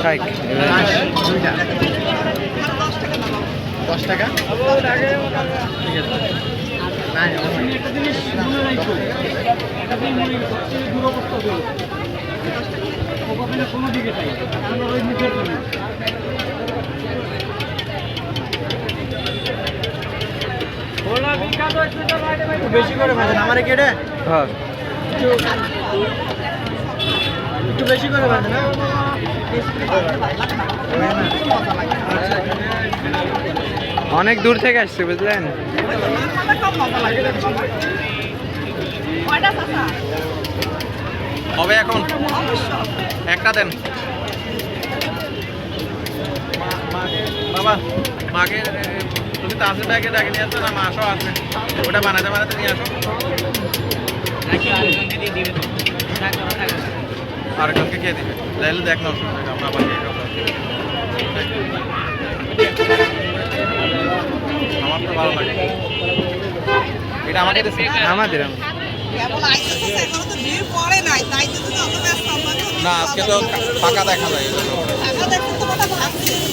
খাই 10 টাকা ঠিক আছে না একটা জিনিস মনে রাখো, একটা জিনিস মনে রাখো, সবচেয়ে দুরবস্থা হলো ওখানে কোনো দিকে চাই আমরা ওই মুখের জন্য বেশি করে ভাজেন আমারে কেটে হ্যাঁ একটু বেশি করে ভাজেন না অনেক দূর থেকে আসছে বুঝলেন। হবে এখন একটা দেন বাবা মাকে তুমি তাসের ব্যাগে ডাকে নিয়ে আসছো না মাসও আছে ওটা বানাতে বানাতে নিয়ে আসো আরেকজনকে খেয়ে দিবে তাহলে দেখ না অসুবিধা নেই, আমরা আবার খেয়ে খাবো। আমার তো ভালো লাগে এটা আমাকে আমাদের না আজকে তো ফাঁকা দেখা যায়